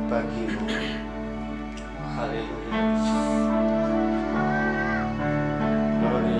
bagimu. Haleluya. Glory.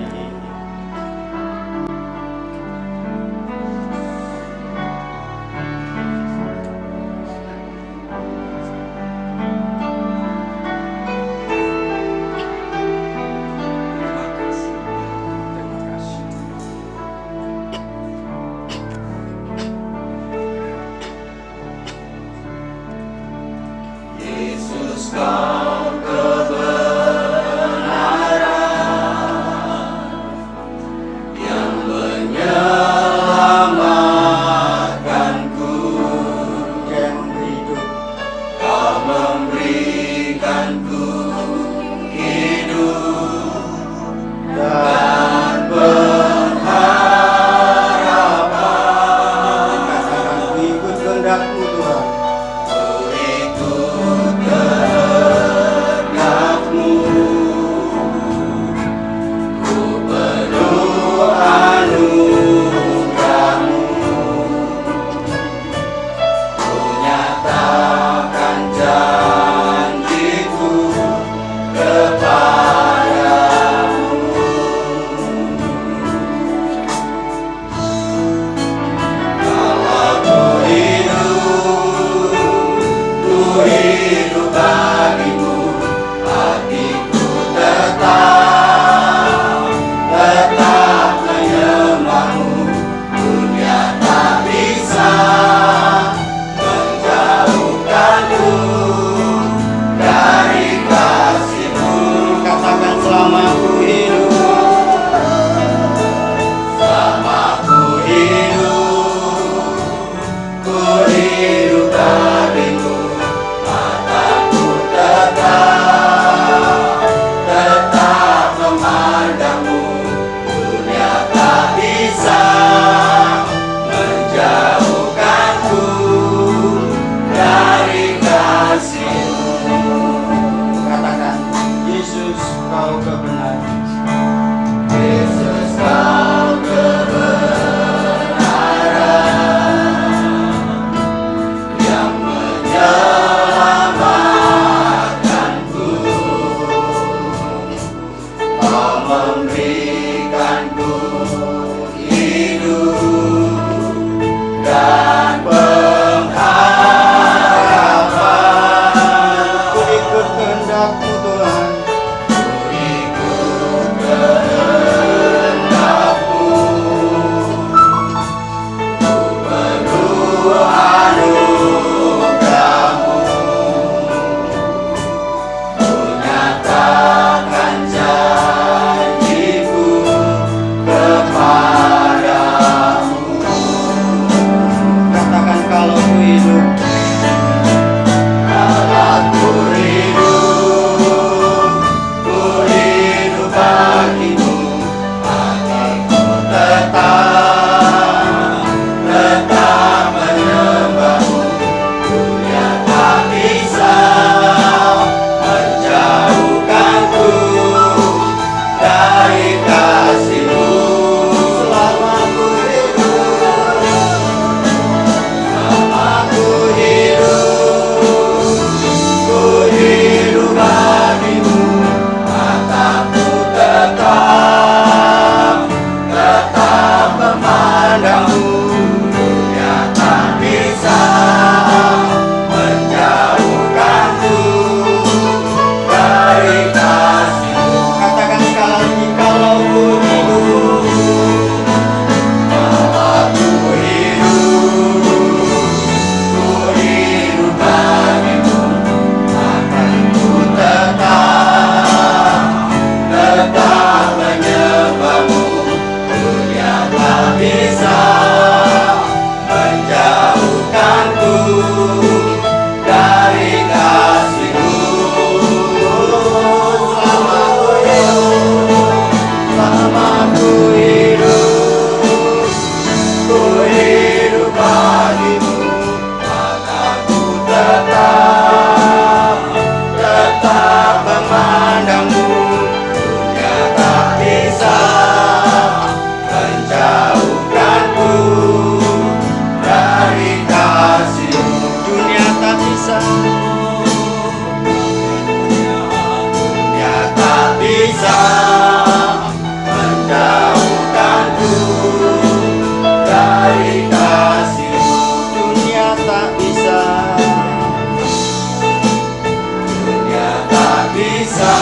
bisa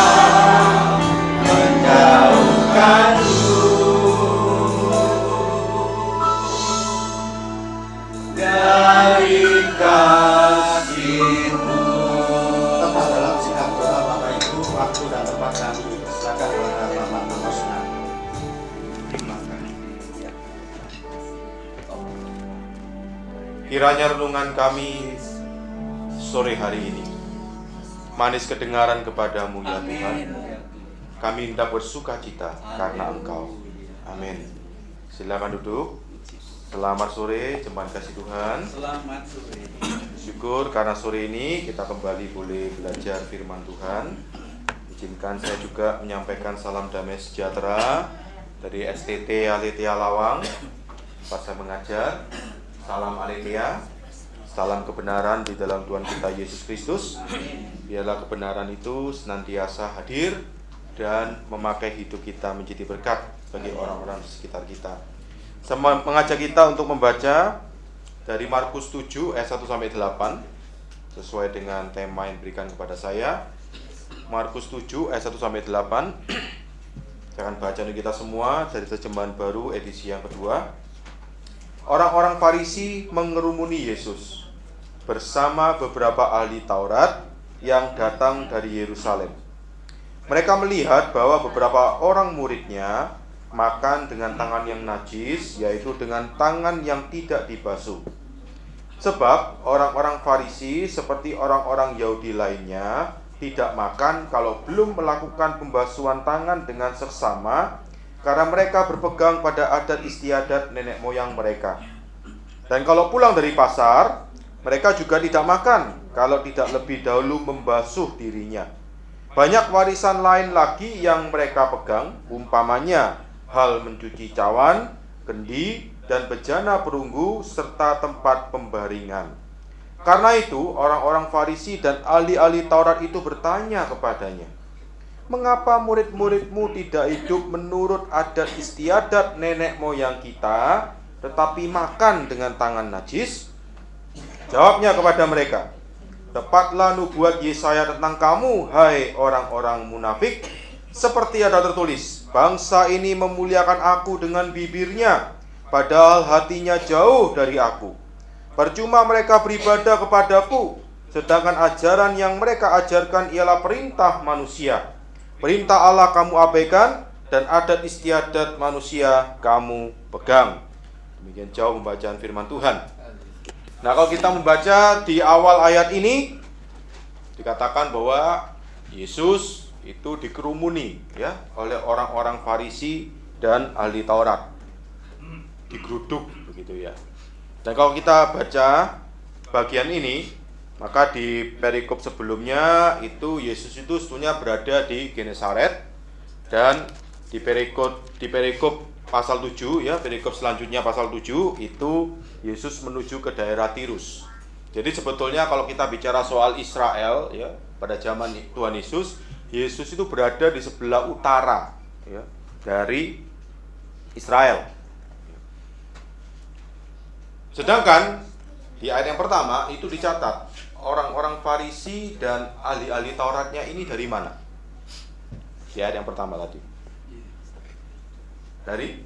menjauhkanku dari kasih-Mu. Tepat dalam sikap doa Bapak Ibu, waktu dan tempat kami silakan kepada Bapak Maposna. Terima kasih. Kiranya renungan kami sore hari ini manis kedengaran kepadamu ya Tuhan. Kami hendak bersuka cita karena Engkau. Amin. Silakan duduk. Selamat sore jemaat kasih Tuhan. Selamat sore. Syukur karena sore ini kita kembali boleh belajar firman Tuhan. Izinkan saya juga menyampaikan salam damai sejahtera dari STT Aletheia Lawang. Pas saya mengajar, salam Aletheia, salam kebenaran di dalam Tuhan kita Yesus Kristus. Biarlah kebenaran itu senantiasa hadir dan memakai hidup kita menjadi berkat bagi orang-orang di sekitar kita. Saya mengajak kita untuk membaca dari Markus 7 ayat 1-8 sesuai dengan tema yang diberikan kepada saya. Markus 7 ayat 1-8. Saya akan baca untuk kita semua dari terjemahan baru edisi yang kedua. Orang-orang Farisi mengerumuni Yesus bersama beberapa ahli Taurat yang datang dari Yerusalem. Mereka melihat bahwa beberapa orang muridnya makan dengan tangan yang najis, yaitu dengan tangan yang tidak dibasuh. Sebab orang-orang Farisi seperti orang-orang Yahudi lainnya tidak makan kalau belum melakukan pembasuhan tangan dengan seksama, karena mereka berpegang pada adat istiadat nenek moyang mereka. Dan kalau pulang dari pasar, mereka juga tidak makan kalau tidak lebih dahulu membasuh dirinya. Banyak warisan lain lagi yang mereka pegang, umpamanya hal mencuci cawan, kendi, dan bejana perunggu, serta tempat pembaringan. Karena itu, orang-orang Farisi dan ahli-ahli Taurat itu bertanya kepadanya, "Mengapa murid-muridmu tidak hidup menurut adat istiadat nenek moyang kita, tetapi makan dengan tangan najis?" Jawabnya kepada mereka, "Tepatlah nubuat Yesaya tentang kamu, hai orang-orang munafik. Seperti ada tertulis, bangsa ini memuliakan aku dengan bibirnya, padahal hatinya jauh dari aku. Percuma mereka beribadah kepadaku, sedangkan ajaran yang mereka ajarkan ialah perintah manusia. Perintah Allah kamu abaikan, dan adat istiadat manusia kamu pegang." Demikian jauh pembacaan firman Tuhan. Nah, kalau kita membaca di awal ayat ini, dikatakan bahwa Yesus itu dikerumuni ya oleh orang-orang Farisi dan ahli Taurat, digeruduk begitu ya. Dan kalau kita baca bagian ini, maka di perikop sebelumnya itu Yesus itu sebetulnya berada di Genesaret, dan di perikop pasal 7 ya, perikop selanjutnya pasal 7 itu Yesus menuju ke daerah Tirus. Jadi sebetulnya kalau kita bicara soal Israel ya, pada zaman Tuhan Yesus, Yesus itu berada di sebelah utara ya, dari Israel. Sedangkan di ayat yang pertama itu dicatat orang-orang Farisi dan ahli-ahli Tauratnya ini dari mana? Di ayat yang pertama tadi. Dari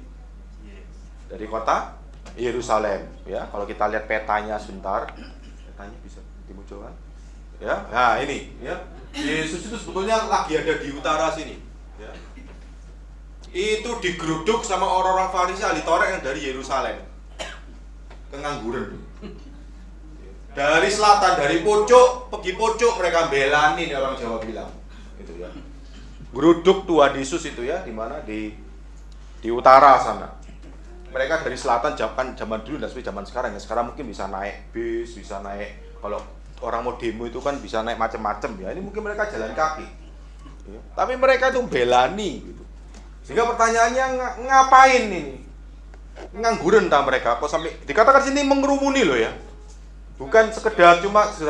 kota Yerusalem ya. Kalau kita lihat petanya sebentar, petanya bisa dimunculkan ya. Nah, ini ya. Yesus itu sebetulnya lagi ada di utara sini ya. Itu digeruduk sama orang-orang Farisi ahli Taurat yang dari Yerusalem. Kengangguran. Dari selatan, dari pojok pergi pojok mereka belani, orang Jawa bilang. Gitu ya. Geruduk Tuhan Yesus itu ya, di mana di utara sana. Mereka dari selatan zaman dulu, dan seperti zaman sekarang ya. Sekarang mungkin bisa naik bis, bisa naik, kalau orang mau demo itu kan bisa naik macam-macam ya. Ini mungkin mereka jalan kaki ya. Tapi mereka itu belani gitu. Sehingga pertanyaannya ngapain ini? Ngangguran tak mereka? Kok sampai dikatakan sini mengerumuni loh ya. Bukan sekedar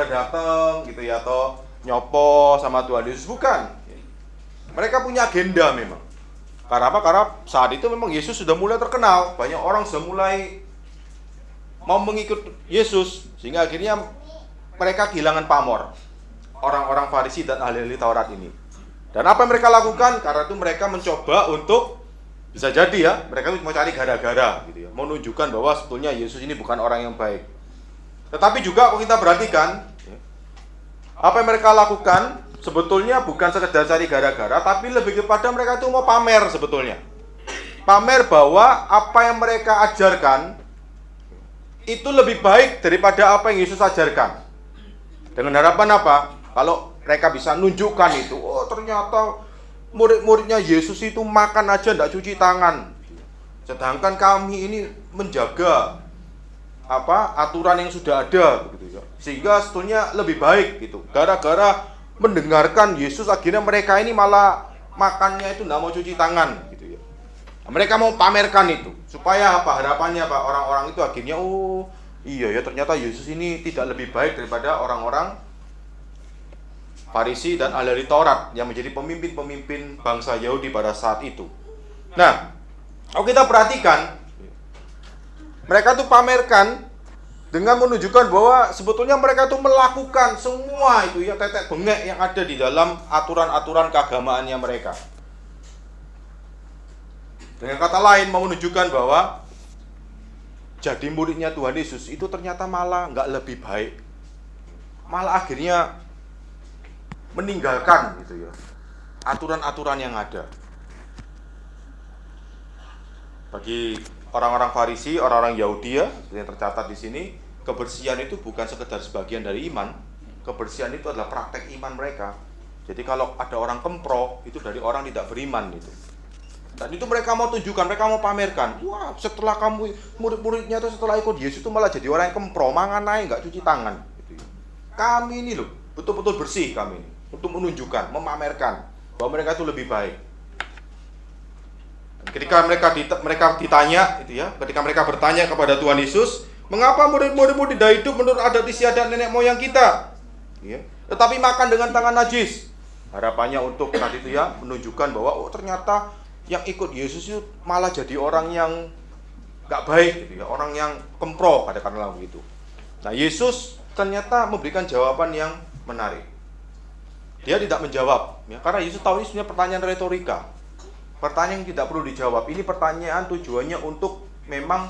datang gitu ya, atau nyopo sama Tuhan Yesus, bukan. Mereka punya agenda memang. Karena apa? Karena saat itu memang Yesus sudah mulai terkenal, banyak orang sudah mulai mau mengikut Yesus, sehingga akhirnya mereka kehilangan pamor. Orang-orang Farisi dan ahli-ahli Taurat ini. Dan apa yang mereka lakukan? Karena itu mereka mencoba untuk, bisa jadi ya, mereka mau cari gara-gara gitu ya, mau menunjukkan bahwa sebetulnya Yesus ini bukan orang yang baik. Tetapi juga kalau kita perhatikan, apa yang mereka lakukan sebetulnya bukan sekedar cari gara-gara, tapi lebih kepada mereka itu mau pamer sebetulnya. Pamer bahwa apa yang mereka ajarkan itu lebih baik daripada apa yang Yesus ajarkan. Dengan harapan apa? Kalau mereka bisa nunjukkan itu, oh ternyata murid-muridnya Yesus itu makan aja tidak cuci tangan. Sedangkan kami ini menjaga aturan yang sudah ada begitu ya. Sehingga sebetulnya lebih baik gitu. Gara-gara mendengarkan Yesus akhirnya mereka ini malah makannya itu tidak mau cuci tangan gitu ya. Nah, mereka mau pamerkan itu supaya apa? Harapannya Pak, orang-orang itu akhirnya oh iya ya ternyata Yesus ini tidak lebih baik daripada orang-orang Farisi dan ahli Taurat yang menjadi pemimpin-pemimpin bangsa Yahudi pada saat itu. Nah, kalau kita perhatikan, mereka tuh pamerkan dengan menunjukkan bahwa sebetulnya mereka tuh melakukan semua itu ya tetek bengek yang ada di dalam aturan-aturan keagamaannya mereka. Dengan kata lain, mau menunjukkan bahwa jadi muridnya Tuhan Yesus itu ternyata malah nggak lebih baik, malah akhirnya meninggalkan gitu ya aturan-aturan yang ada. Bagi orang-orang Farisi, orang-orang Yahudi ya, yang tercatat di sini, kebersihan itu bukan sekedar sebagian dari iman. Kebersihan itu adalah praktek iman mereka. Jadi kalau ada orang kempro, itu dari orang tidak beriman itu. Dan itu mereka mau tunjukkan, mereka mau pamerkan. Wah, setelah kamu murid-muridnya itu setelah ikut Yesus itu malah jadi orang yang kempro, mangan naik nggak cuci tangan. Gitu. Kami ini loh, betul-betul bersih kami ini. Untuk menunjukkan, memamerkan bahwa mereka itu lebih baik. Ketika mereka ditanya, itu ya, ketika mereka bertanya kepada Tuhan Yesus, mengapa murid-muridmu tidak hidup menurut adat istiadat nenek moyang kita? Ya, tetapi makan dengan tangan najis. Harapannya untuk saat itu ya menunjukkan bahwa oh ternyata yang ikut Yesus itu malah jadi orang yang nggak baik, gitu ya, orang yang kempro, katakanlah begitu. Nah Yesus ternyata memberikan jawaban yang menarik. Dia tidak menjawab, ya, karena Yesus tahu ini sebenarnya pertanyaan retorika, pertanyaan yang tidak perlu dijawab. Ini pertanyaan tujuannya untuk memang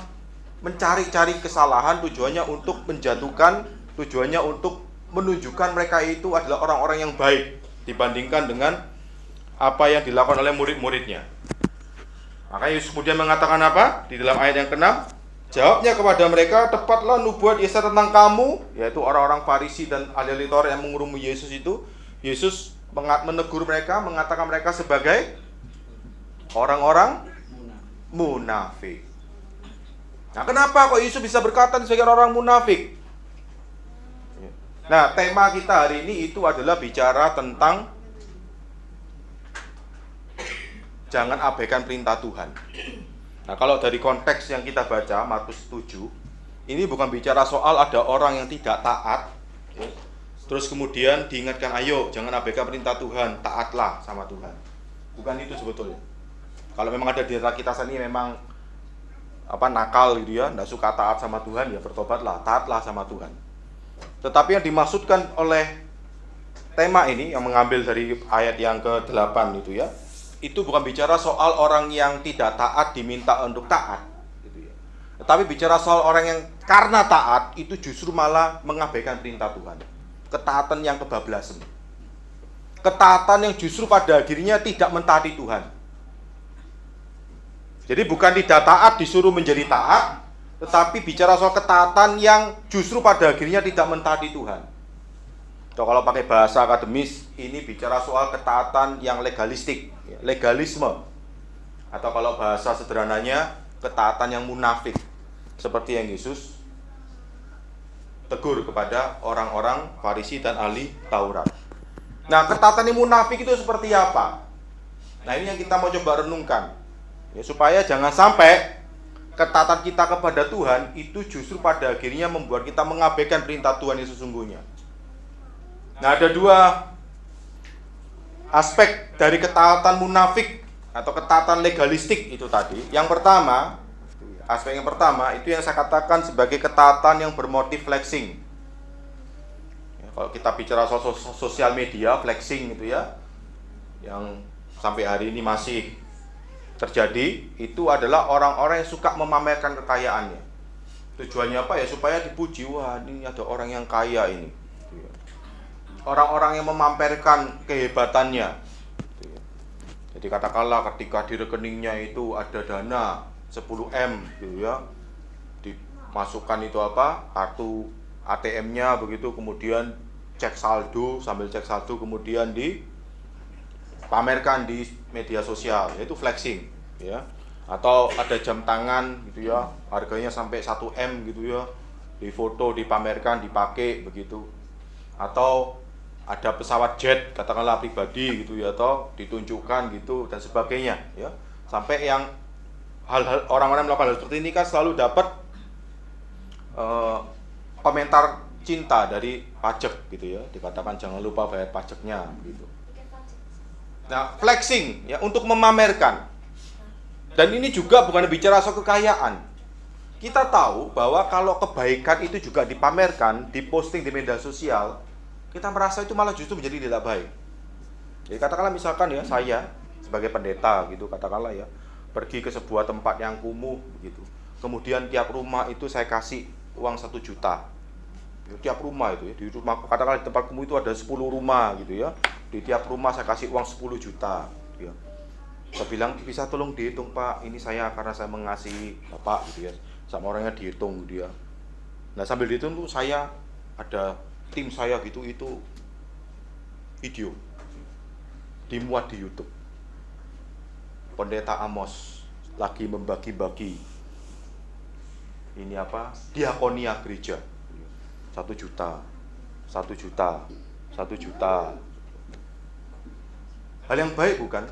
mencari-cari kesalahan, tujuannya untuk menjatuhkan, tujuannya untuk menunjukkan mereka itu adalah orang-orang yang baik dibandingkan dengan apa yang dilakukan oleh murid-muridnya. Maka Yesus kemudian mengatakan apa? Di dalam ayat yang ke-6, jawabnya kepada mereka, tepatlah nubuat Yesaya tentang kamu, yaitu orang-orang Farisi dan ahli Taurat yang mengurumi Yesus itu. Yesus menegur mereka, mengatakan mereka sebagai orang-orang munafik. Nah, kenapa kok Yesus bisa berkata sebagai orang munafik? Nah, tema kita hari ini itu adalah bicara tentang jangan abaikan perintah Tuhan. Nah, kalau dari konteks yang kita baca, Matius 7, ini bukan bicara soal ada orang yang tidak taat, terus kemudian diingatkan, ayo jangan abaikan perintah Tuhan, taatlah sama Tuhan. Bukan itu sebetulnya. Kalau memang ada di antara kita ini memang nakal gitu ya, tidak suka taat sama Tuhan, ya bertobatlah, taatlah sama Tuhan. Tetapi yang dimaksudkan oleh tema ini yang mengambil dari ayat yang ke-8 itu ya, itu bukan bicara soal orang yang tidak taat diminta untuk taat gitu ya. Tetapi bicara soal orang yang karena taat itu justru malah mengabaikan perintah Tuhan. Ketaatan yang kebablasan. Ketaatan yang justru pada akhirnya tidak mentaati Tuhan. Jadi bukan tidak taat disuruh menjadi taat, tetapi bicara soal ketaatan yang justru pada akhirnya tidak mentaati Tuhan. Kalau pakai bahasa akademis, ini bicara soal ketaatan yang legalistik, legalisme. Atau kalau bahasa sederhananya, ketaatan yang munafik. Seperti yang Yesus tegur kepada orang-orang Farisi dan ahli Taurat. Nah, ketaatan yang munafik itu seperti apa? Nah, ini yang kita mau coba renungkan. Ya, supaya jangan sampai ketaatan kita kepada Tuhan itu justru pada akhirnya membuat kita mengabaikan perintah Tuhan yang sesungguhnya. Nah, ada dua aspek dari ketaatan munafik atau ketaatan legalistik itu tadi. Yang pertama, aspek yang pertama itu yang saya katakan sebagai ketaatan yang bermotif flexing. Ya, kalau kita bicara sosial media, flexing gitu ya. yang sampai hari ini masih terjadi, itu adalah orang-orang yang suka memamerkan kekayaannya. Tujuannya apa ya? Supaya dipuji, wah ini ada orang yang kaya ini. Orang-orang yang memamerkan kehebatannya. Jadi katakanlah ketika di rekeningnya itu ada dana 10M gitu ya, dimasukkan itu apa? Kartu ATM-nya begitu, kemudian cek saldo, sambil cek saldo kemudian dipamerkan di media sosial, yaitu flexing ya. Atau ada jam tangan gitu ya, harganya sampai 1M gitu ya, difoto, dipamerkan, dipakai begitu. Atau ada pesawat jet katakanlah pribadi gitu ya, atau ditunjukkan gitu dan sebagainya ya. Sampai yang hal-hal orang-orang melakukan hal seperti ini kan selalu dapat komentar cinta dari pajak gitu ya, dikatakan jangan lupa bayar pajaknya gitu. Nah, flexing ya, untuk memamerkan. Dan ini juga bukan bicara soal kekayaan. Kita tahu bahwa kalau kebaikan itu juga dipamerkan, diposting di media sosial, kita merasa itu malah justru menjadi tidak baik. Jadi katakanlah misalkan ya, saya sebagai pendeta gitu, katakanlah ya, pergi ke sebuah tempat yang kumuh gitu. Kemudian tiap rumah itu saya kasih uang 1 juta. Tiap rumah itu ya, di rumah katakanlah di tempat kumuh itu ada 10 rumah gitu ya. Di tiap rumah saya kasih uang 10 juta gitu ya. Saya bilang, bisa tolong dihitung Pak, ini saya karena saya mengasihi Bapak gitu ya. Sama orangnya dihitung gitu ya. Nah sambil dihitung tuh saya ada tim saya gitu, itu video dimuat di YouTube. Pendeta Amos lagi membagi-bagi ini apa? Diakonia gereja. 1 juta, 1 juta, 1 juta. Hal yang baik bukan?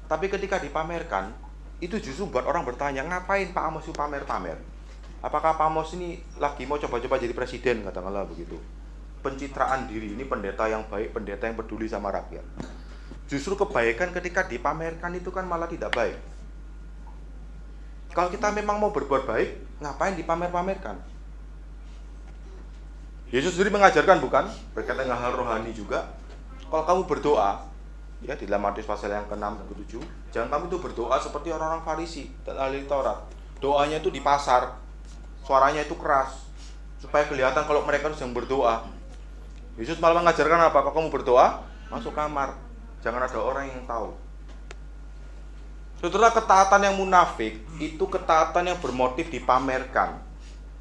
Tapi ketika dipamerkan, itu justru buat orang bertanya, ngapain Pak Amos itu pamer-pamer? Apakah Pak Amos ini lagi mau coba-coba jadi presiden, katakanlah begitu. Pencitraan diri, ini pendeta yang baik, pendeta yang peduli sama rakyat. Justru kebaikan ketika dipamerkan itu kan malah tidak baik. Kalau kita memang mau berbuat baik, ngapain dipamer-pamerkan? Yesus sendiri mengajarkan bukan? Berkaitan dengan hal rohani juga. Kalau kamu berdoa, ya di dalam Matius pasal yang ke-6 dan ke-7, jangan kamu itu berdoa seperti orang-orang Farisi dan ahli Taurat. Doanya itu di pasar, suaranya itu keras, supaya kelihatan kalau mereka sedang berdoa. Yesus malah mengajarkan apa? Kalau kamu berdoa, masuk kamar, jangan ada orang yang tahu. Saudara, ketaatan yang munafik itu ketaatan yang bermotif dipamerkan.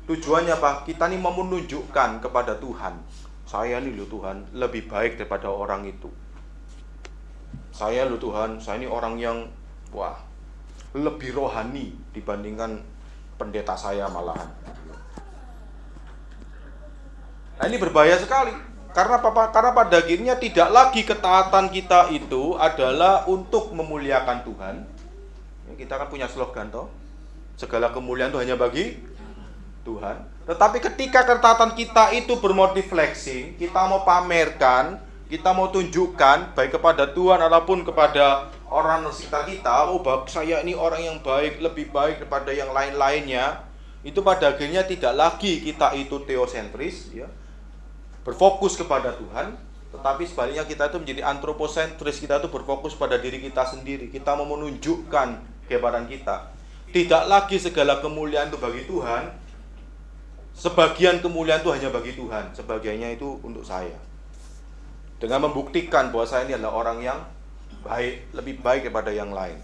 Tujuannya apa? Kita ini mau menunjukkan kepada Tuhan, saya nih loh Tuhan, lebih baik daripada orang itu. Saya loh Tuhan, saya ini orang yang wah, lebih rohani dibandingkan pendeta saya malahan. Nah ini berbahaya sekali. Karena apa? Karena pada akhirnya tidak lagi ketaatan kita itu adalah untuk memuliakan Tuhan. Kita kan punya slogan toh, segala kemuliaan itu hanya bagi Tuhan. Tetapi ketika ketaatan kita itu bermotif flexing, kita mau pamerkan, kita mau tunjukkan baik kepada Tuhan ataupun kepada orang sekitar kita, oh bahwa saya ini orang yang baik, lebih baik daripada yang lain-lainnya, itu pada akhirnya tidak lagi kita itu teosentris ya, berfokus kepada Tuhan, tetapi sebaliknya kita itu menjadi antroposentris, kita itu berfokus pada diri kita sendiri. Kita mau menunjukkan kehebatan kita. Tidak lagi segala kemuliaan itu bagi Tuhan, sebagian kemuliaan itu hanya bagi Tuhan, sebagiannya itu untuk saya. Dengan membuktikan bahwa saya ini adalah orang yang baik, lebih baik daripada yang lain.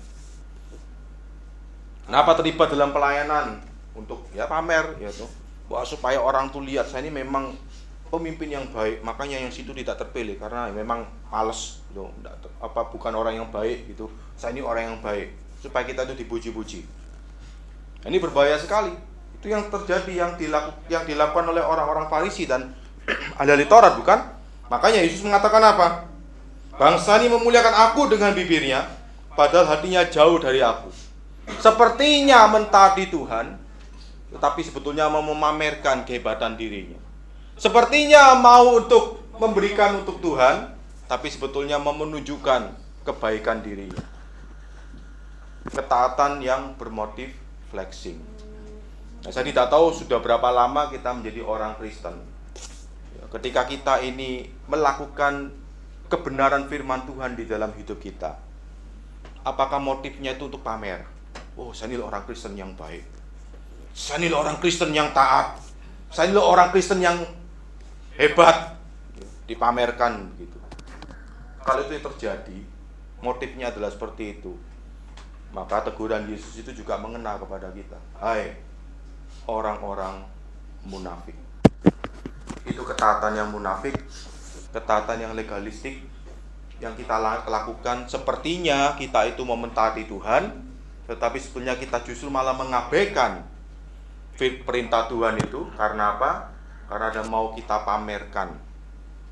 Kenapa terlibat dalam pelayanan? Untuk ya pamer, ya tuh, bahwa supaya orang tuh lihat saya ini memang pemimpin yang baik, makanya yang situ tidak terpilih karena memang males, gitu, bukan orang yang baik gitu. Saya ini orang yang baik, supaya kita itu dipuji-puji. Ini berbahaya sekali. Itu yang terjadi, yang dilakukan oleh orang-orang Farisi dan ahli Taurat, bukan? Makanya Yesus mengatakan apa? Bangsa ini memuliakan aku dengan bibirnya, padahal hatinya jauh dari aku. Sepertinya mentaati Tuhan, tetapi sebetulnya mau memamerkan kehebatan dirinya. Sepertinya mau untuk memberikan untuk Tuhan, tapi sebetulnya mau menunjukkan kebaikan dirinya. Ketaatan yang bermotif flexing. Nah, saya tidak tahu sudah berapa lama kita menjadi orang Kristen. Ketika kita ini melakukan kebenaran firman Tuhan di dalam hidup kita. Apakah motifnya itu untuk pamer? Oh, saya ini orang Kristen yang baik. Saya ini orang Kristen yang taat. Saya ini orang Kristen yang hebat. Dipamerkan gitu. Kalau itu yang terjadi, motifnya adalah seperti itu, maka teguran Yesus itu juga mengena kepada kita. Hai, orang-orang munafik. Itu ketaatan yang munafik, ketaatan yang legalistik, yang kita lakukan sepertinya kita itu mau mentaati Tuhan, tetapi sebetulnya kita justru malah mengabaikan perintah Tuhan itu. Karena apa? Karena ada mau kita pamerkan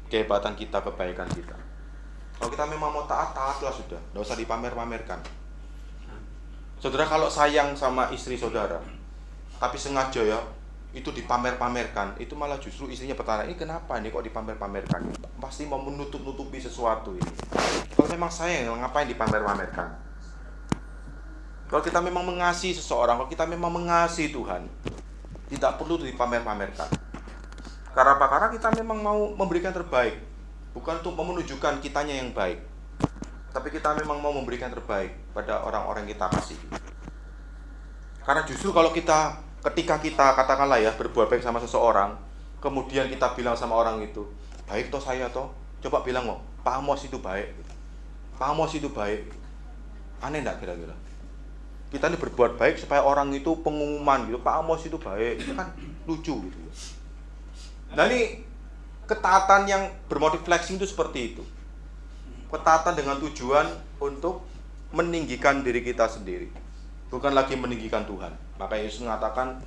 kehebatan kita, kebaikan kita. Kalau kita memang mau taat, taatlah sudah, tidak usah dipamer-pamerkan. Saudara, kalau sayang sama istri saudara, tapi sengaja ya, itu dipamer-pamerkan, itu malah justru istrinya bertanya, ini kenapa ini kok dipamer-pamerkan? Pasti mau menutup-nutupi sesuatu ini. Kalau memang sayang, ngapain dipamer-pamerkan? Kalau kita memang mengasihi seseorang, kalau kita memang mengasihi Tuhan, tidak perlu dipamer-pamerkan. Karena apa? Karena kita memang mau memberikan terbaik, bukan untuk menunjukkan kitanya yang baik, tapi kita memang mau memberikan terbaik pada orang-orang yang kita kasihi. Karena justru kalau ketika kita katakanlah ya berbuat baik sama seseorang, kemudian kita bilang sama orang itu, baik toh saya toh, coba bilang loh, Pak Amos itu baik, Pak Amos itu baik. Aneh enggak kira-kira? Kita ini berbuat baik supaya orang itu pengumuman gitu, Pak Amos itu baik, itu kan lucu gitu. Nah ini ketaatan yang bermotif flexing itu seperti itu. Ketaatan dengan tujuan untuk meninggikan diri kita sendiri, bukan lagi meninggikan Tuhan. Maka Yesus mengatakan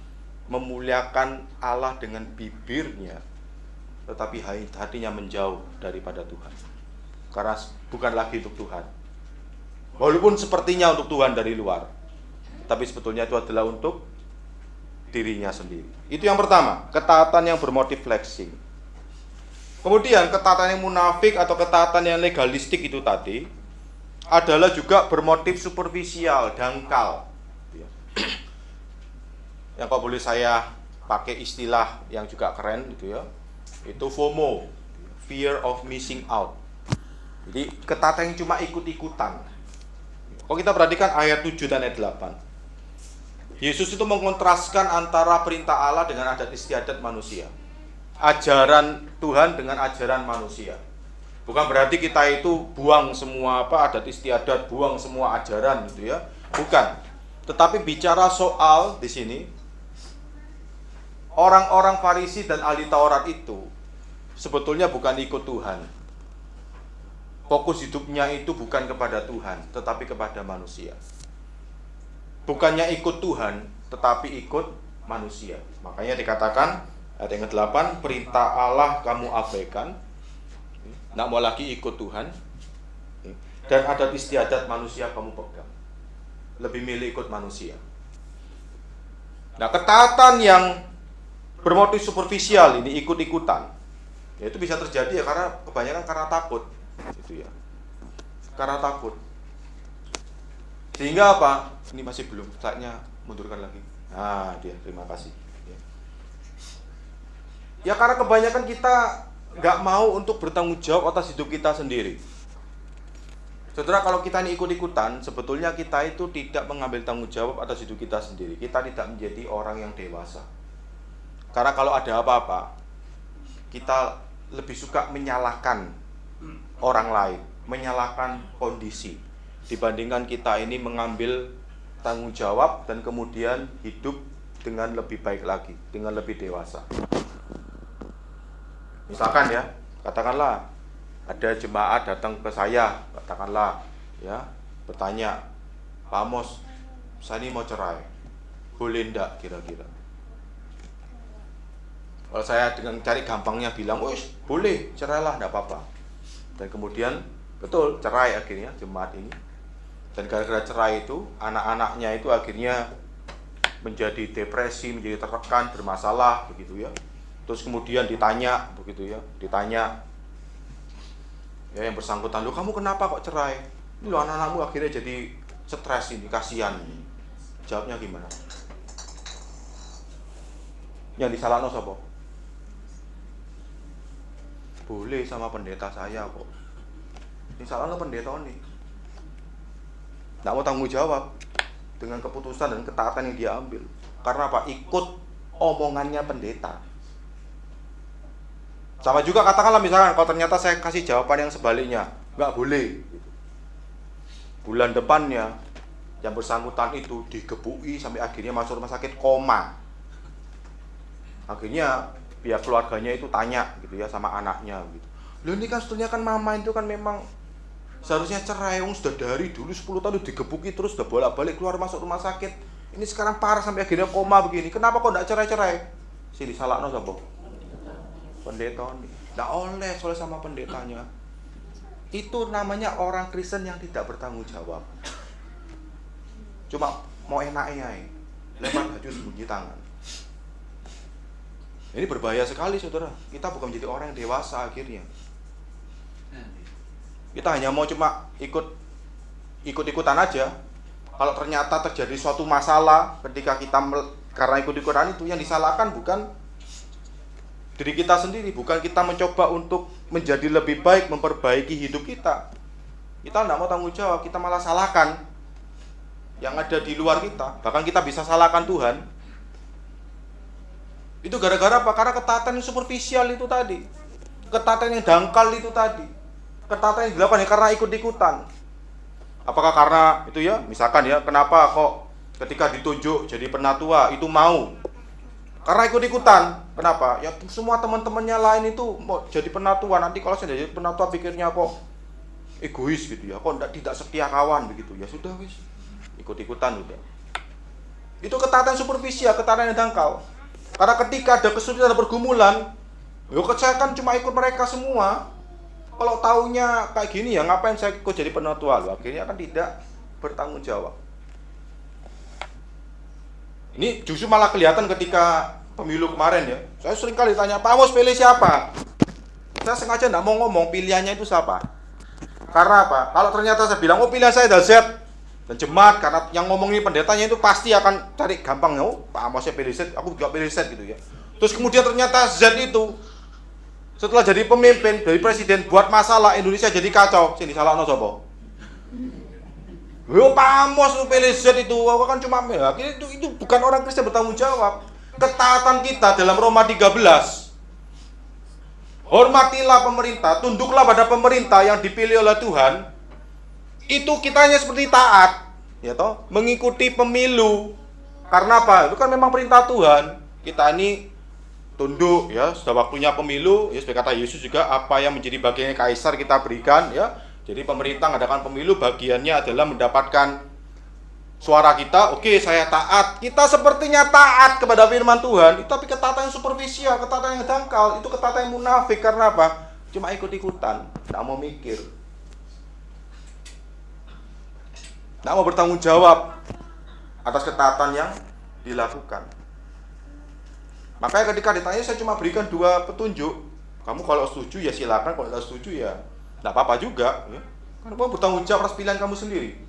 memuliakan Allah dengan bibirnya, tetapi hatinya menjauh daripada Tuhan. Karena bukan lagi untuk Tuhan. Walaupun sepertinya untuk Tuhan dari luar, tapi sebetulnya itu adalah untuk dirinya sendiri. Itu yang pertama, ketaatan yang bermotif flexing. Kemudian ketaatan yang munafik atau ketaatan yang legalistik itu tadi adalah juga bermotif superficial, dangkal. Yang kalau boleh saya pakai istilah yang juga keren gitu ya, itu FOMO, fear of missing out. Jadi ketaatan yang cuma ikut-ikutan. Kalau kita perhatikan ayat 7 dan ayat 8, Yesus itu mengontraskan antara perintah Allah dengan adat istiadat manusia, ajaran Tuhan dengan ajaran manusia. Bukan berarti kita itu buang semua adat istiadat, buang semua ajaran gitu ya. Bukan. Tetapi bicara soal di sini orang-orang Farisi dan ahli Taurat itu sebetulnya bukan ikut Tuhan. Fokus hidupnya itu bukan kepada Tuhan, tetapi kepada manusia. Bukannya ikut Tuhan, tetapi ikut manusia. Makanya dikatakan ayat yang ke-8, perintah Allah kamu abaikan, tidak mau lagi ikut Tuhan, dan adat istiadat manusia kamu pegang, lebih milih ikut manusia. Nah, ketaatan yang bermotif superficial ini, ikut-ikutan, ya itu bisa terjadi ya karena kebanyakan karena takut, gitu ya, karena takut. Sehingga apa? Ini masih belum, saatnya mundurkan lagi. Nah, dia, terima kasih. Ya karena kebanyakan kita nggak mau untuk bertanggung jawab atas hidup kita sendiri. Saudara, kalau kita ini ikut-ikutan, sebetulnya kita itu tidak mengambil tanggung jawab atas hidup kita sendiri. Kita tidak menjadi orang yang dewasa. Karena kalau ada apa-apa, kita lebih suka menyalahkan orang lain, menyalahkan kondisi, dibandingkan kita ini mengambil tanggung jawab dan kemudian hidup dengan lebih baik lagi, dengan lebih dewasa. Misalkan ya, katakanlah ada jemaat datang ke saya, katakanlah ya, bertanya, Pak Amos, saya ini mau cerai, boleh enggak kira-kira? Kalau saya dengan cari gampangnya bilang, wis boleh, cerailah, enggak apa-apa. Dan kemudian betul cerai akhirnya jemaat ini. Dan gara-gara cerai itu, anak-anaknya itu akhirnya menjadi depresi, menjadi tertekan, bermasalah begitu ya. Terus kemudian ditanya begitu ya, ya yang bersangkutan, "Loh, kamu kenapa kok cerai? Ini loh anak-anakmu akhirnya jadi stres ini, kasihan." Jawabnya gimana? Yang disalahno sapa? Boleh sama pendeta saya kok. Misalnya pendeta nih, nggak mau tanggung jawab dengan keputusan dan ketaatan yang dia ambil. Karena apa? Ikut omongannya pendeta. Sama juga katakanlah misalkan kalau ternyata saya kasih jawaban yang sebaliknya, nggak boleh. Bulan depannya yang bersangkutan itu digebuki sampai akhirnya masuk rumah sakit koma. Akhirnya pihak keluarganya itu tanya gitu ya sama anaknya gitu. Loh ini kan sebetulnya kan mama itu kan memang seharusnya cerai, sudah dari dulu 10 tahun digebuki terus sudah bolak-balik keluar masuk rumah sakit. Ini sekarang parah sampai akhirnya koma begini. Kenapa kok enggak cerai-cerai? Sini salahno sapa? Pendeta nih. Enggak oleh soal sama pendetanya. Itu namanya orang Kristen yang tidak bertanggung jawab. Cuma mau enaknya lempar baju sembunyi tangan. Ini berbahaya sekali saudara. Kita bukan menjadi orang yang dewasa akhirnya. Kita hanya mau cuma ikut-ikutan aja. Kalau ternyata terjadi suatu masalah ketika kita karena ikut-ikutan itu, yang disalahkan bukan diri kita sendiri, bukan kita mencoba untuk menjadi lebih baik, memperbaiki hidup kita. Kita tidak mau tanggung jawab, kita malah salahkan yang ada di luar kita. Bahkan kita bisa salahkan Tuhan. Itu gara-gara apa? Karena ketaatan yang superficial itu tadi, ketaatan yang dangkal itu tadi. Ketaatan yang dilakukan ya karena ikut-ikutan. Apakah karena itu ya, misalkan ya, kenapa kok ketika ditunjuk jadi penatua itu mau? Karena ikut-ikutan. Kenapa? Ya semua teman-temannya lain itu mau jadi penatua. Nanti kalau saya jadi penatua pikirnya kok egois gitu ya, kok tidak setia kawan begitu. Ya sudah wis, ikut-ikutan udah. Itu ketaatan superficial, ketaatan yang dangkal. Karena ketika ada kesulitan, ada pergumulan, ya saya kan cuma ikut mereka semua. Kalau taunya kayak gini ya ngapain saya ikut jadi penatua? Akhirnya kan tidak bertanggung jawab. Ini justru malah kelihatan ketika pemilu kemarin ya. Saya sering kali tanya, Pak Amos pilih siapa? Saya sengaja tidak mau ngomong pilihannya itu siapa. Karena apa? Kalau ternyata saya bilang, oh pilihan saya adalah Z dan jemaat, karena yang ngomong ini pendetanya itu pasti akan cari gampang, oh Pak Amosnya pilih Z, aku juga pilih Z gitu ya. Terus kemudian ternyata Z itu setelah jadi pemimpin, dari presiden, buat masalah Indonesia jadi kacau. Sini salahno sapa? Yo Pak Amos lu pilih Z itu, aku kan cuma itu bukan orang Kristen bertanggung jawab. Ketaatan kita dalam Roma 13. Hormatilah pemerintah, tunduklah pada pemerintah yang dipilih oleh Tuhan. Itu kitanya seperti taat, ya toh, mengikuti pemilu. Karena apa? Itu kan memang perintah Tuhan. Kita ini tunduk ya, sudah waktunya pemilu ya, seperti kata Yesus juga, apa yang menjadi bagiannya kaisar kita berikan ya. Jadi pemerintah mengadakan pemilu, bagiannya adalah mendapatkan suara kita. Oke, saya taat. Kita sepertinya taat kepada firman Tuhan, tapi ketaatan yang superficial, ketaatan yang dangkal, itu ketaatan yang munafik. Karena apa? Cuma ikut-ikutan, tidak mau mikir, tidak mau bertanggung jawab atas ketaatan yang dilakukan. Makanya ketika ditanya, saya cuma berikan 2 petunjuk. Kamu kalau setuju ya silakan, kalau tidak setuju ya tidak apa-apa juga ya. Karena kamu bertanggung jawab atas pilihan kamu sendiri.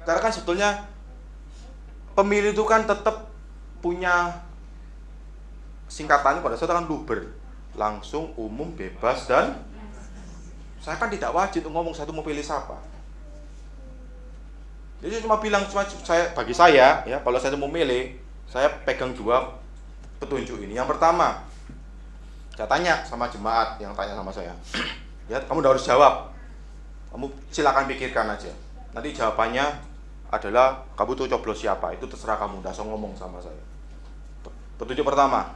Karena kan sebetulnya pemilih itu kan tetap punya singkatannya, pada saat kan luber, langsung, umum, bebas, dan saya kan tidak wajib untuk ngomong saya itu mau pilih siapa. Jadi saya cuma bilang, bagi saya ya, kalau saya mau milih, saya pegang 2 petunjuk ini. Yang pertama, saya tanya sama jemaat yang tanya sama saya, ya kamu udah harus jawab, kamu silakan pikirkan aja. Nanti jawabannya adalah kamu tuh coblos siapa, itu terserah kamu, udah so ngomong sama saya. Petunjuk pertama,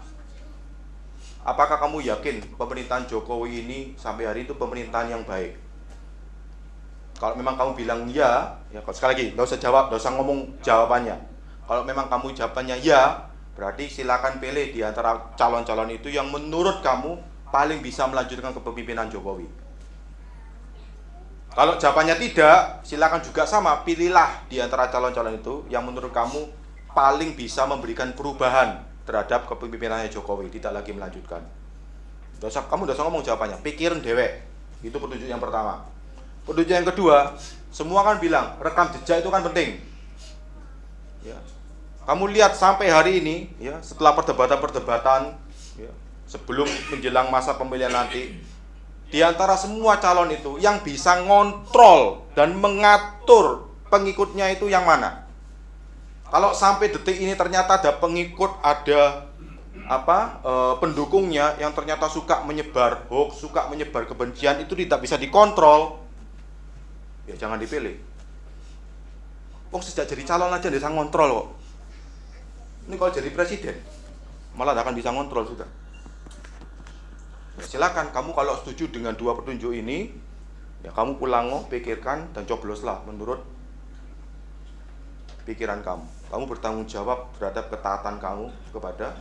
apakah kamu yakin pemerintahan Jokowi ini sampai hari itu pemerintahan yang baik? Kalau memang kamu bilang ya sekali lagi, nggak usah jawab, nggak usah ngomong jawabannya. Kalau memang kamu jawabannya ya, berarti silakan pilih di antara calon-calon itu yang menurut kamu paling bisa melanjutkan kepemimpinan Jokowi. Kalau jawabannya tidak, silakan juga sama, pilihlah di antara calon-calon itu yang menurut kamu paling bisa memberikan perubahan terhadap kepemimpinannya Jokowi, tidak lagi melanjutkan. Kamu udah ngomong jawabannya, pikirin dewek. Itu petunjuk yang pertama. Petunjuk yang kedua, semua kan bilang rekam jejak itu kan penting. Ya. Kamu lihat sampai hari ini, ya, setelah perdebatan-perdebatan, ya, sebelum menjelang masa pemilihan nanti, di antara semua calon itu yang bisa ngontrol dan mengatur pengikutnya itu yang mana? Kalau sampai detik ini ternyata ada pengikut, ada pendukungnya yang ternyata suka menyebar hoax, suka menyebar kebencian, itu tidak bisa dikontrol, ya jangan dipilih. Sejak jadi calon aja bisa ngontrol kok. Ini kalau jadi presiden malah tidak akan bisa ngontrol sudah. Ya, silakan kamu kalau setuju dengan dua petunjuk ini, ya kamu pulang pikirkan dan cobloslah menurut pikiran kamu. Kamu bertanggung jawab terhadap ketaatan kamu kepada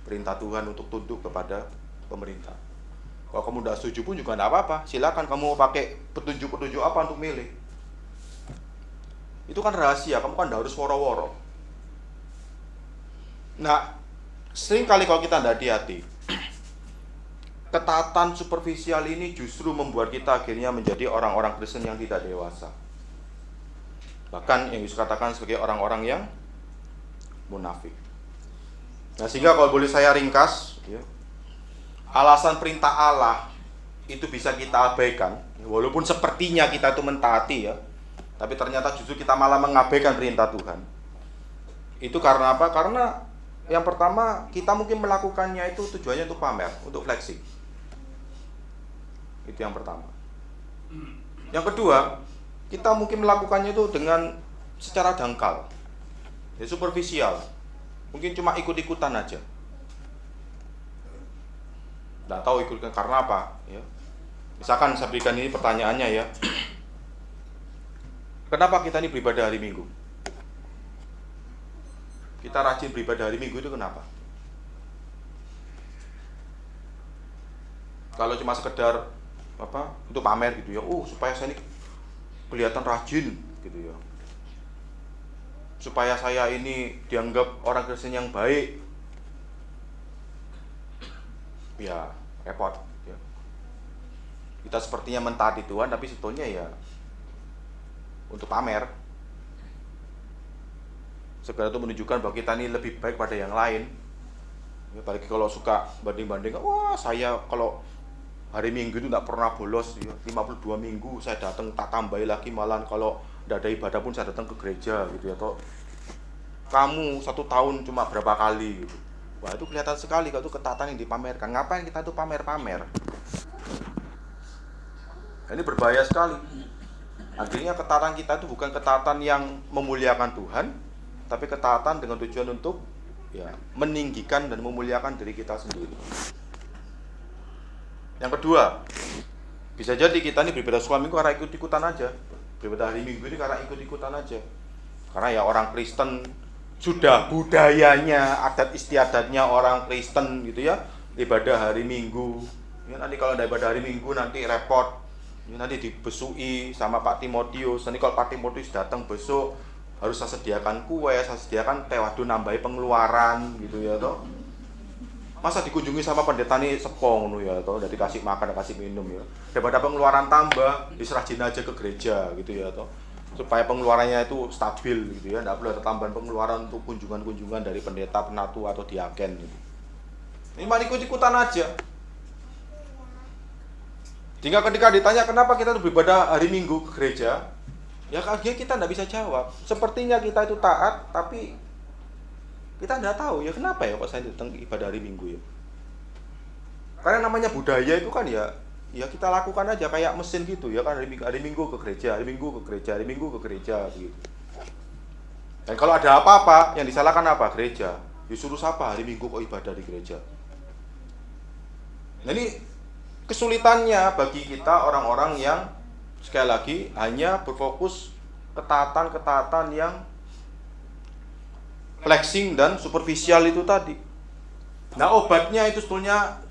perintah Tuhan untuk tunduk kepada pemerintah. Kalau kamu tidak setuju pun juga tidak apa-apa. Silakan kamu mau pakai petunjuk-petunjuk apa untuk milih. Itu kan rahasia, kamu kan tidak harus woro-woro. Nah, sering kali kalau kita tidak hati-hati, ketaatan superficial ini justru membuat kita akhirnya menjadi orang-orang Kristen yang tidak dewasa. Bahkan yang bisa katakan sebagai orang-orang yang munafik. Nah, sehingga kalau boleh saya ringkas, ya, alasan perintah Allah itu bisa kita abaikan, walaupun sepertinya kita itu mentaati ya, tapi ternyata justru kita malah mengabaikan perintah Tuhan. Itu karena apa? Karena yang pertama, kita mungkin melakukannya itu tujuannya untuk pamer, untuk flexing. Itu yang pertama. Yang kedua, kita mungkin melakukannya itu dengan secara dangkal, ya, superficial. Mungkin cuma ikut-ikutan aja. Nggak tahu ikutkan karena apa, ya. Misalkan saya berikan ini pertanyaannya ya. Kenapa kita ini beribadah hari Minggu? Kita rajin beribadah hari Minggu itu kenapa? Kalau cuma sekedar untuk pamer gitu ya, supaya saya ini kelihatan rajin gitu ya, supaya saya ini dianggap orang Kristen yang baik, ya repot ya. Kita sepertinya mentaati Tuhan tapi sebetulnya ya untuk pamer. Segala itu menunjukkan bahwa kita ini lebih baik pada yang lain. Ya, apalagi kalau suka banding-banding, saya kalau hari Minggu itu tidak pernah bolos ya. 52 minggu saya datang, tak tambahi lagi, malah kalau tidak ada ibadah pun saya datang ke gereja gitu ya. Atau kamu 1 tahun cuma berapa kali gitu. Wah, itu kelihatan sekali kalau itu ketaatan yang dipamerkan. Ngapain kita itu pamer-pamer? Nah, ini berbahaya sekali. Akhirnya ketaatan kita itu bukan ketaatan yang memuliakan Tuhan, tapi ketaatan dengan tujuan untuk ya meninggikan dan memuliakan diri kita sendiri. Yang kedua, bisa jadi kita ini beribadah suami itu karena ikut-ikutan aja. Beribadah hari Minggu ini karena ikut-ikutan aja. Karena ya orang Kristen sudah budayanya, adat istiadatnya orang Kristen gitu ya, ibadah hari Minggu. Ya, nanti kalau ada ibadah hari Minggu nanti repot. Ya, nanti dibesui sama Pak Timotius. Nanti kalau Pak Timotius datang besok harus saya sediakan kue, saya sediakan teh, waduh nambahi pengeluaran gitu ya toh. Masa dikunjungi sama pendeta nih sepong ya toh, udah dikasih makan, dikasih minum ya. Daripada pengeluaran tambah, diserahkan aja ke gereja gitu ya toh. Supaya pengeluarannya itu stabil gitu ya, enggak perlu ada tambahan pengeluaran untuk kunjungan-kunjungan dari pendeta, penatu atau diaken gitu. Ini mari ikut-ikutan aja. Sehingga ketika ditanya kenapa kita beribadah hari Minggu ke gereja, ya akhirnya kita tidak bisa jawab. Sepertinya kita itu taat, tapi kita tidak tahu ya kenapa ya kok saya datang ibadah hari Minggu ya. Karena namanya budaya itu kan ya kita lakukan aja kayak mesin gitu ya kan, hari Minggu ke gereja, hari Minggu ke gereja, hari Minggu ke gereja gitu. Dan kalau ada apa-apa yang disalahkan apa? Gereja. Disuruh siapa hari Minggu kok ibadah di gereja. Nah, ini kesulitannya bagi kita orang-orang yang sekali lagi hanya berfokus ketaatan-ketaatan yang flexing dan superficial itu tadi. Nah, obatnya itu sebetulnya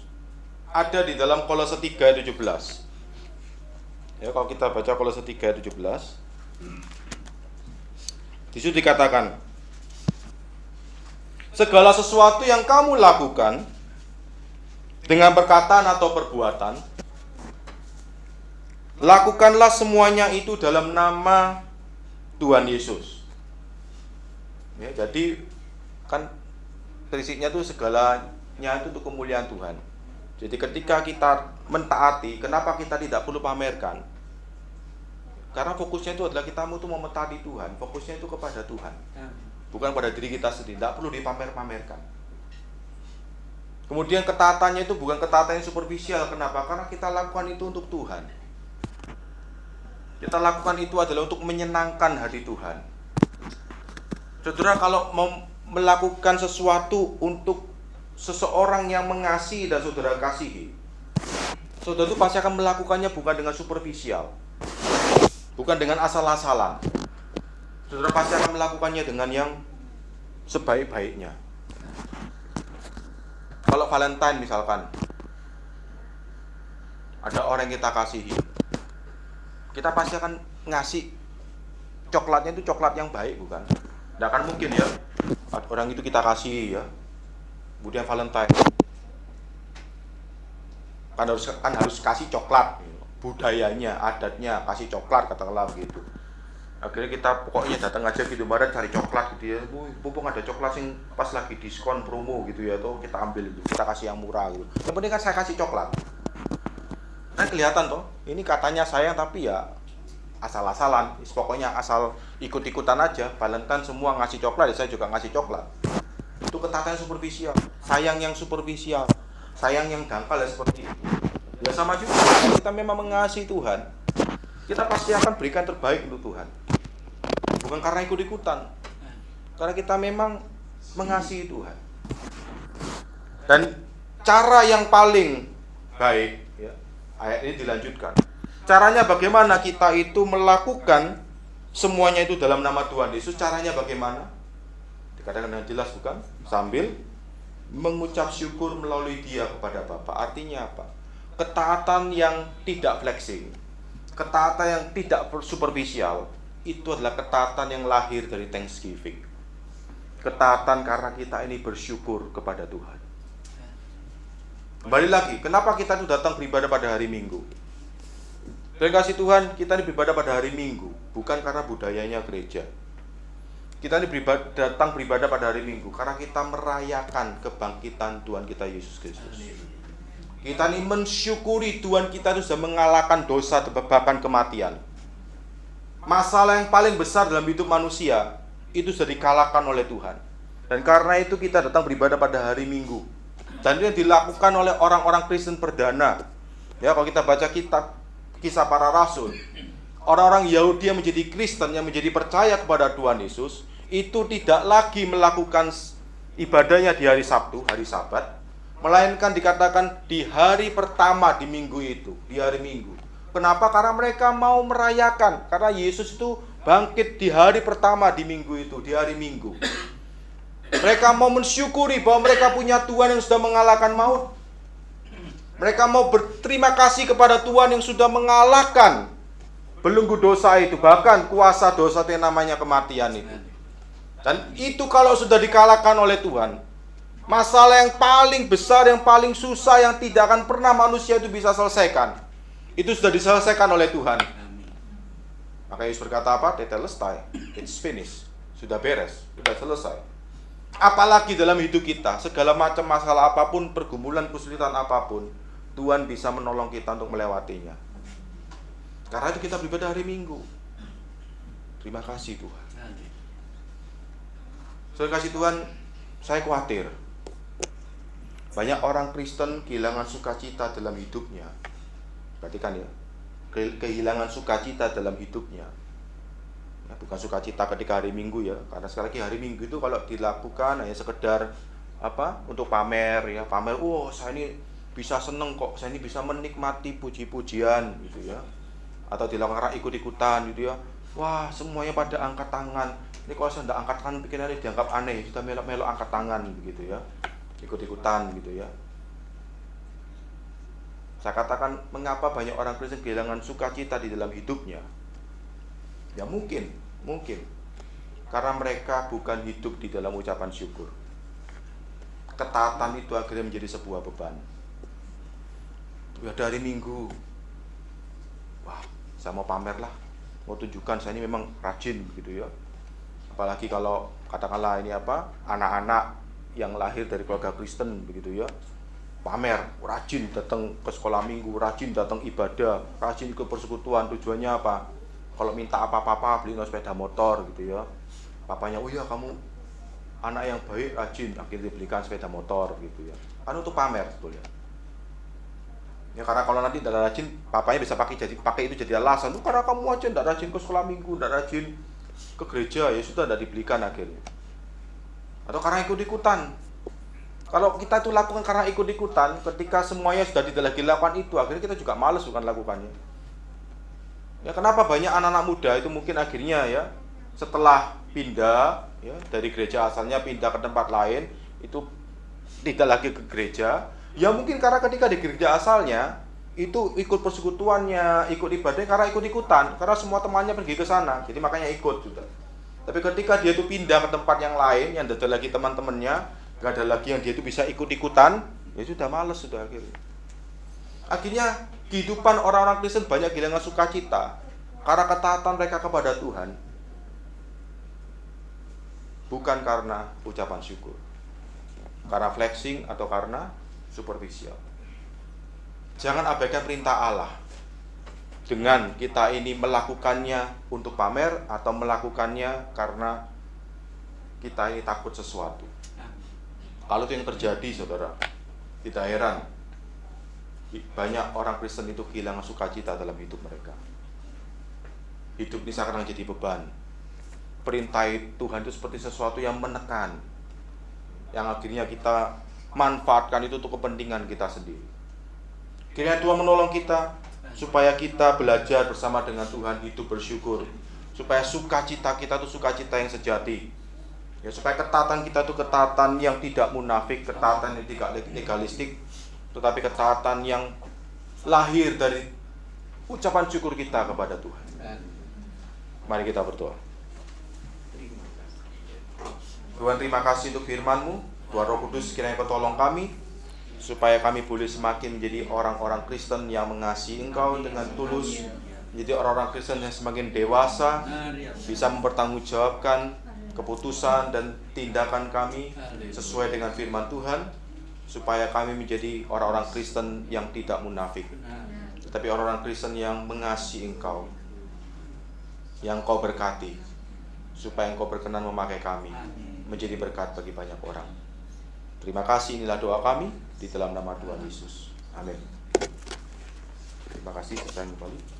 ada di dalam Kolose 3:17. Ya, kalau kita baca Kolose 3:17, di situ dikatakan, segala sesuatu yang kamu lakukan dengan perkataan atau perbuatan, lakukanlah semuanya itu dalam nama Tuhan Yesus. Ya, jadi kan prinsipnya itu segalanya itu untuk kemuliaan Tuhan. Jadi ketika kita mentaati, kenapa kita tidak perlu pamerkan? Karena fokusnya itu adalah kita mau mentaati Tuhan, fokusnya itu kepada Tuhan, bukan pada diri kita sendiri. Tidak perlu dipamer-pamerkan. Kemudian ketaatannya itu bukan ketaatan yang superficial. Kenapa? Karena kita lakukan itu untuk Tuhan. Kita lakukan itu adalah untuk menyenangkan hati Tuhan. Saudara, kalau mau melakukan sesuatu untuk seseorang yang mengasihi dan saudara kasihi, saudara itu pasti akan melakukannya bukan dengan superficial, bukan dengan asal-asalan. Saudara pasti akan melakukannya dengan yang sebaik-baiknya. Kalau Valentine misalkan, ada orang yang kita kasihi, kita pasti akan ngasih coklatnya itu coklat yang baik, bukan? Tidak akan mungkin ya, orang itu kita kasihi ya, kemudian Valentine kan harus kasih coklat, budayanya, adatnya kasih coklat, katakanlah begitu. Akhirnya kita pokoknya datang aja gitu bareng cari coklat gitu ya, mumpung ada coklat yang pas lagi diskon promo gitu ya, tuh kita ambil itu, kita kasih yang murah gitu. Yang penting kan saya kasih coklat, kan kelihatan toh, ini katanya sayang tapi ya asal-asalan, pokoknya asal ikut-ikutan aja. Valentine semua ngasih coklat, ya saya juga ngasih coklat. Itu ketaatan superficial, sayang yang superficial, sayang yang dangkal ya seperti itu. Ya sama juga, kalau kita memang mengasihi Tuhan, kita pasti akan berikan terbaik untuk Tuhan. Bukan karena ikut-ikutan, karena kita memang mengasihi Tuhan. Dan cara yang paling baik, ya, ayat ini dilanjutkan. Caranya bagaimana kita itu melakukan semuanya itu dalam nama Tuhan Yesus? Caranya bagaimana? Dikatakan dengan jelas, bukan? Sambil mengucap syukur melalui Dia kepada Bapa. Artinya apa? Ketaatan yang tidak flexing, ketaatan yang tidak superficial, itu adalah ketaatan yang lahir dari thanksgiving. Ketaatan karena kita ini bersyukur kepada Tuhan. Kembali lagi, kenapa kita itu datang beribadah pada hari Minggu? Terima kasih Tuhan, kita ini beribadah pada hari Minggu, bukan karena budayanya gereja. Kita ini datang beribadah pada hari Minggu karena kita merayakan kebangkitan Tuhan kita Yesus Kristus. Kita ini mensyukuri Tuhan kita itu sudah mengalahkan dosa bahkan kematian. Masalah yang paling besar dalam hidup manusia itu sudah dikalahkan oleh Tuhan. Dan karena itu kita datang beribadah pada hari Minggu. Dan itu yang dilakukan oleh orang-orang Kristen perdana. Ya, kalau kita baca kitab Kisah Para Rasul, orang-orang Yahudi yang menjadi Kristen, yang menjadi percaya kepada Tuhan Yesus, itu tidak lagi melakukan ibadahnya di hari Sabtu, hari Sabat, melainkan dikatakan di hari pertama di minggu itu, di hari Minggu. Kenapa? Karena mereka mau merayakan, karena Yesus itu bangkit di hari pertama di minggu itu, di hari Minggu. Mereka mau mensyukuri bahwa mereka punya Tuhan yang sudah mengalahkan maut. Mereka mau berterima kasih kepada Tuhan yang sudah mengalahkan belenggu dosa itu, bahkan kuasa dosa yang namanya kematian itu. Dan itu kalau sudah dikalahkan oleh Tuhan, masalah yang paling besar, yang paling susah, yang tidak akan pernah manusia itu bisa selesaikan, itu sudah diselesaikan oleh Tuhan. Maka Yesus berkata apa? Tetelestai, it's finished. Sudah beres, sudah selesai. Apalagi dalam hidup kita, segala macam masalah apapun, pergumulan, kesulitan apapun, Tuhan bisa menolong kita untuk melewatinya. Karena itu kita beribadah hari Minggu. Terima kasih Tuhan. Terima kasih Tuhan. Saya khawatir banyak orang Kristen kehilangan sukacita dalam hidupnya. Perhatikan ya, kehilangan sukacita dalam hidupnya. Ya, bukan sukacita ketika hari Minggu ya, karena sekali lagi hari Minggu itu kalau dilakukan hanya sekedar apa? Untuk pamer ya, pamer. Oh, saya ini bisa seneng kok, saya ini bisa menikmati puji-pujian gitu ya. Atau dilakukan karena ikut-ikutan gitu ya. Wah, semuanya pada angkat tangan. Ini kalau saya tidak angkat tangan pikirannya dianggap aneh, sudah melok-melok angkat tangan begitu ya. Ikut-ikutan gitu ya. Saya katakan, mengapa banyak orang Kristen kehilangan sukacita di dalam hidupnya? Ya mungkin karena mereka bukan hidup di dalam ucapan syukur. Ketaatan itu akhirnya menjadi sebuah beban. Ya dari Minggu, wah saya mau pamer lah, mau tunjukkan saya ini memang rajin gitu ya. Apalagi kalau katakanlah ini apa, anak-anak yang lahir dari keluarga Kristen begitu ya. pamer, rajin datang ke sekolah minggu, rajin datang ibadah, rajin ke persekutuan. Tujuannya apa? Kalau minta apa-apa beliin sepeda motor gitu ya. Papanya, oh iya kamu anak yang baik, rajin, akhirnya dibelikan sepeda motor gitu ya. Kan untuk pamer sebetulnya. Ya karena kalau nanti tidak rajin, papanya bisa pakai itu jadi alasan. Tuh karena kamu aja tidak rajin ke sekolah minggu, tidak rajin ke gereja, ya sudah tidak dibelikan akhirnya. Atau karena ikut-ikutan. Kalau kita itu lakukan karena ikut-ikutan, ketika semuanya sudah tidak lagi lakukan itu, akhirnya kita juga malas bukan lakukannya. Ya kenapa banyak anak-anak muda itu mungkin akhirnya ya setelah pindah ya dari gereja asalnya pindah ke tempat lain itu tidak lagi ke gereja. Ya mungkin karena ketika di gereja asalnya itu ikut persekutuannya, ikut ibadahnya karena ikut-ikutan, karena semua temannya pergi ke sana, jadi makanya ikut juga. Tapi ketika dia itu pindah ke tempat yang lain, yang ada lagi teman-temannya, gak ada lagi yang dia itu bisa ikut-ikutan, ya sudah males sudah akhirnya. Akhirnya kehidupan orang-orang Kristen banyak kehilangan sukacita karena ketaatan mereka kepada Tuhan, bukan karena ucapan syukur, karena flexing atau karena superficial. Jangan abaikan perintah Allah dengan kita ini melakukannya untuk pamer atau melakukannya karena kita ini takut sesuatu. Kalau itu yang terjadi, saudara, tidak heran banyak orang Kristen itu kehilangan sukacita dalam hidup mereka. Hidup ini sekarang jadi beban. Perintah Tuhan itu seperti sesuatu yang menekan, yang akhirnya kita manfaatkan itu untuk kepentingan kita sendiri. Kiranya Tuhan menolong kita supaya kita belajar bersama dengan Tuhan hidup bersyukur, supaya sukacita kita itu sukacita yang sejati. Ya, supaya ketaatan kita itu ketaatan yang tidak munafik, ketaatan yang tidak legalistik, tetapi ketaatan yang lahir dari ucapan syukur kita kepada Tuhan. Mari kita berdoa. Tuhan, terima kasih untuk firman-Mu. Tuhan Roh Kudus, kiranya Kau tolong kami supaya kami boleh semakin menjadi orang-orang Kristen yang mengasihi Engkau dengan tulus, menjadi orang-orang Kristen yang semakin dewasa, bisa mempertanggungjawabkan keputusan dan tindakan kami sesuai dengan firman Tuhan, supaya kami menjadi orang-orang Kristen yang tidak munafik, tetapi orang-orang Kristen yang mengasihi Engkau, yang Kau berkati, supaya Engkau berkenan memakai kami menjadi berkat bagi banyak orang. Terima kasih, inilah doa kami di dalam nama Tuhan Yesus. Amin. Terima kasih, saya kembali.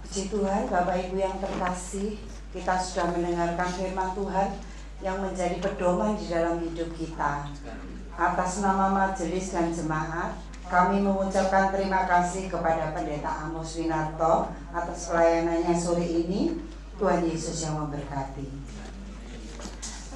Puji Tuhan, Bapak Ibu yang terkasih, kita sudah mendengarkan firman Tuhan yang menjadi pedoman di dalam hidup kita. Atas nama majelis dan jemaat, kami mengucapkan terima kasih kepada Pendeta Amos Winarto atas pelayanannya sore ini. Tuhan Yesus yang memberkati.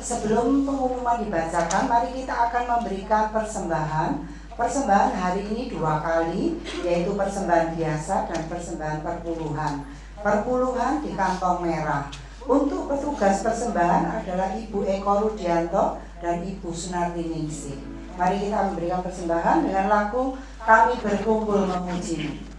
Sebelum pengumuman dibacakan, mari kita akan memberikan persembahan. Persembahan hari ini 2 kali, yaitu persembahan biasa dan persembahan perpuluhan. Perpuluhan di kantong merah. Untuk petugas persembahan adalah Ibu Eko Rudianto dan Ibu Sunarti Ningsih. Mari kita memberikan persembahan dengan lagu Kami Berkumpul Memuji-Mu.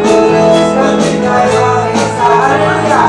meneruskan tinggal Esa. Haleluya.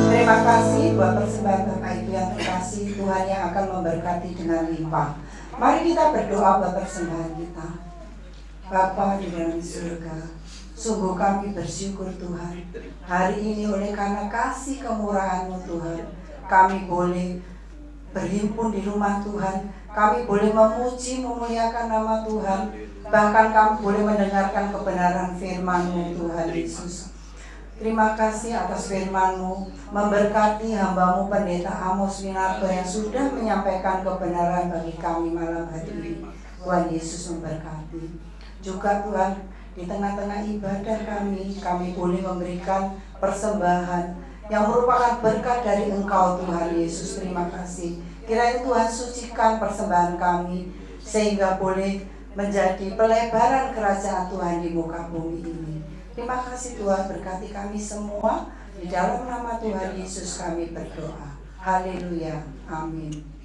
Terima kasih buat persembahan Bapak Ibu yang terkasih, Tuhan yang akan memberkati dengan limpah. Mari kita berdoa buat persembahan kita. Bapa di dalam surga, sungguh kami bersyukur Tuhan. Hari ini oleh karena kasih kemurahan-Mu Tuhan, kami boleh berhimpun di rumah Tuhan. Kami boleh memuji, memuliakan nama Tuhan. Bahkan kami boleh mendengarkan kebenaran firman-Mu Tuhan Yesus. Terima kasih atas firman-Mu, memberkati hamba-Mu Pendeta Amos Winarto yang sudah menyampaikan kebenaran bagi kami malam hari ini. Tuhan Yesus memberkati. Juga Tuhan, di tengah-tengah ibadah kami boleh memberikan persembahan yang merupakan berkat dari Engkau Tuhan Yesus. Terima kasih. Kiranya Tuhan sucikan persembahan kami sehingga boleh menjadi pelebaran kerajaan Tuhan di muka bumi ini. Terima kasih Tuhan, berkati kami semua. Di dalam nama Tuhan Yesus kami berdoa. Haleluya. Amin.